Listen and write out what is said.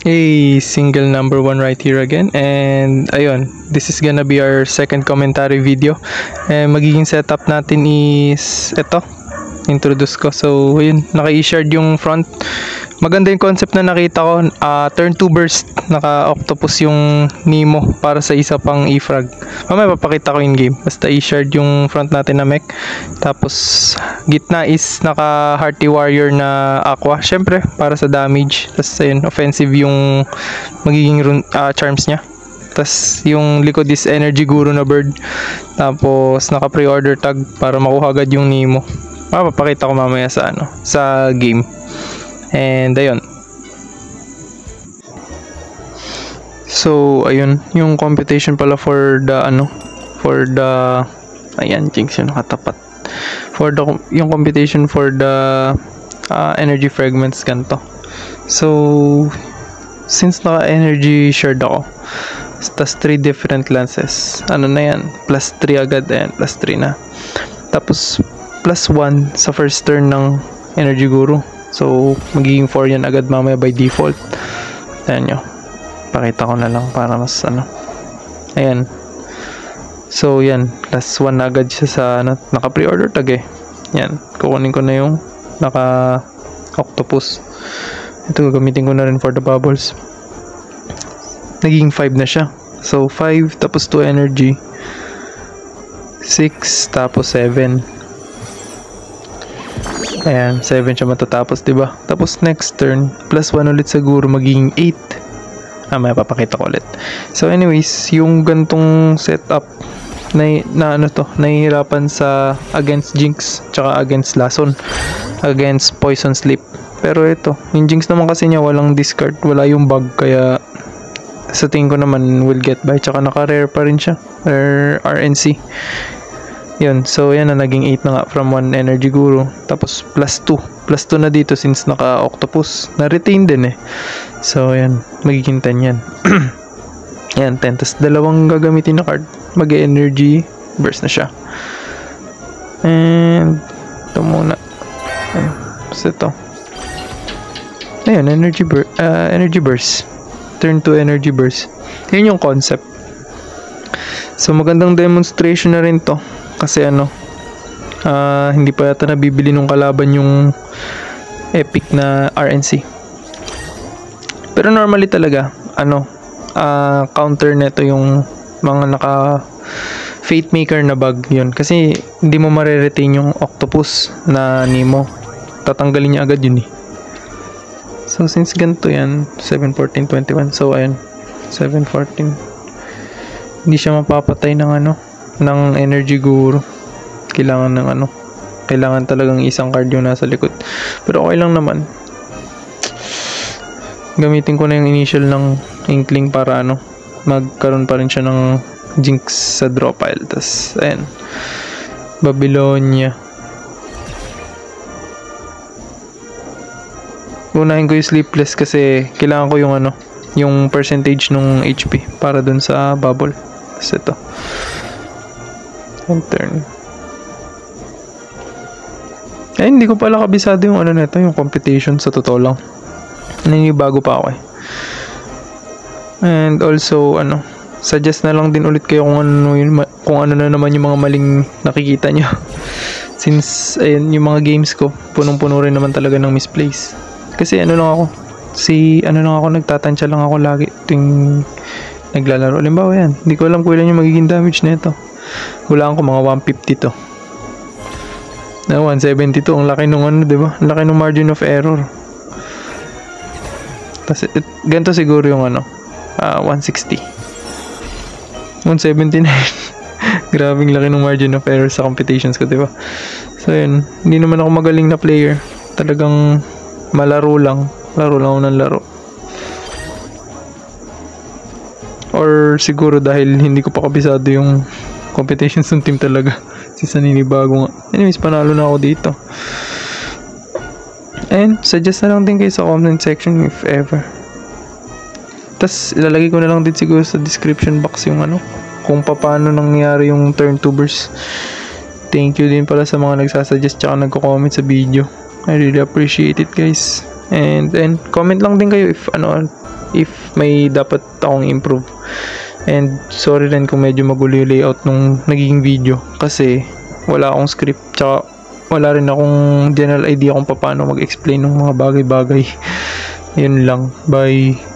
A single number 1 right here again, and ayun, this is gonna be our second commentary video, and magiging setup natin is ito, introduce ko. So ayun, naka-i-shard yung front. Maganda yung concept na nakita ko. Turn 2 burst, naka-octopus yung Nemo para sa isa pang e-frag. Mamaya papakita ko in game. Basta i-shard yung front natin na mech. Tapos gitna is naka-hearty warrior na aqua, syempre para sa damage. Tapos ayun, offensive yung magiging charms nya. Tapos yung likod is energy guru na bird. Tapos naka pre-order tag para makuha agad yung Nemo. Papakita ko mamaya sa sa game. And ayun. So ayun, yung computation pala for the ayan, jinx yun nakatapat. For the yung computation for the energy fragments ganito. So since naka energy shared ako, tas 3 different lances, ano na yan, plus 3 agad, ayan, plus 3 na. Tapos plus 1 sa first turn ng energy guru. So magiging 4 yan agad mamaya by default. Ayan nyo, pakita ko na lang para mas ayan. So yan, plus 1 na agad siya sa naka pre-order tag eh. Yan, kukunin ko na yung naka octopus. Ito gagamitin ko na rin for the bubbles. Naging 5 na siya. So 5 tapos 2 energy, 6 tapos 7. Ayan, 7 siya matatapos, diba? Tapos next turn, plus 1 ulit siguro, magiging 8. May papakita ko ulit. So anyways, yung gantong setup nahihirapan sa against Jinx, tsaka against Lason, against Poison Sleep. Pero ito, yung Jinx naman kasi niya walang discard, wala yung bug, kaya sa tingin ko naman will get by, tsaka naka-rare pa rin siya, or RNC. Yun, so yan na, naging 8 na nga from 1 energy guru. Tapos plus 2 na dito since naka-octopus. Na-retain din eh. So yan, magiging 10 yan. Yan, 10. Tapos dalawang gagamitin na card. Mag-energy burst na siya. And ito muna. Ayan, tapos ito. Ayan, energy burst. Turn 2 energy burst. Yan yung concept. So magandang demonstration na rin to. Kasi hindi pa yata nabibili nung kalaban yung epic na RNC. Pero normally talaga, counter neto yung mga naka Fate Maker na bug yun. Kasi hindi mo mare-retain yung octopus na Nemo. Tatanggalin niya agad yun eh. So since ganito yan, 7, 14, 21. So ayun, 7, 14. Hindi siya mapapatay ng ng energy guru. Kailangan talagang isang card yung nasa likod. Pero okay lang naman. Gamitin ko na yung initial ng Inkling para magkaroon pa rin siya ng Jinx sa draw pile. Tas ayan, Babylonia. Unahin ko yung Sleepless kasi kailangan ko yung percentage ng HP para dun sa bubble. Tas ito, turn. Hindi ko pala kabisado yung nito, yung computation sa totoo lang. Naninibago pa ako eh. And also suggest na lang din ulit kayo kung ano na naman yung mga maling nakikita nyo. Since ayun, yung mga games ko punong-puno rin naman talaga ng misplace. Kasi lang ako nagtatansya lang ako lagi tuwing naglalaro. Halimbawa yan, hindi ko alam kung ilan yung magiging damage nito. Hulaan ko mga 150 to. 172, ang laki nung diba? Ang laki nung margin of error. Tapos ganito siguro yung 160. 179. Grabing laki nung margin of error sa computations ko, diba? So yun, hindi naman ako magaling na player. Talagang laro lang ako ng laro. Or siguro dahil hindi ko pa kabisado yung competitions ng team talaga. Since naninibago nga. Anyways, panalo na ako dito. And suggest na lang din kayo sa comment section if ever. Tas ilalagay ko na lang din siguro sa description box yung kung paano nangyari yung turn 2 burst. Thank you din pala sa mga nagsasuggest tsaka nagko-comment sa video. I really appreciate it, guys. And comment lang din kayo if may dapat akong improve. And sorry rin kung medyo magulo yung layout nung naging video kasi wala akong script, tsaka wala rin akong general idea kung paano mag-explain ng mga bagay-bagay. Yun lang. Bye.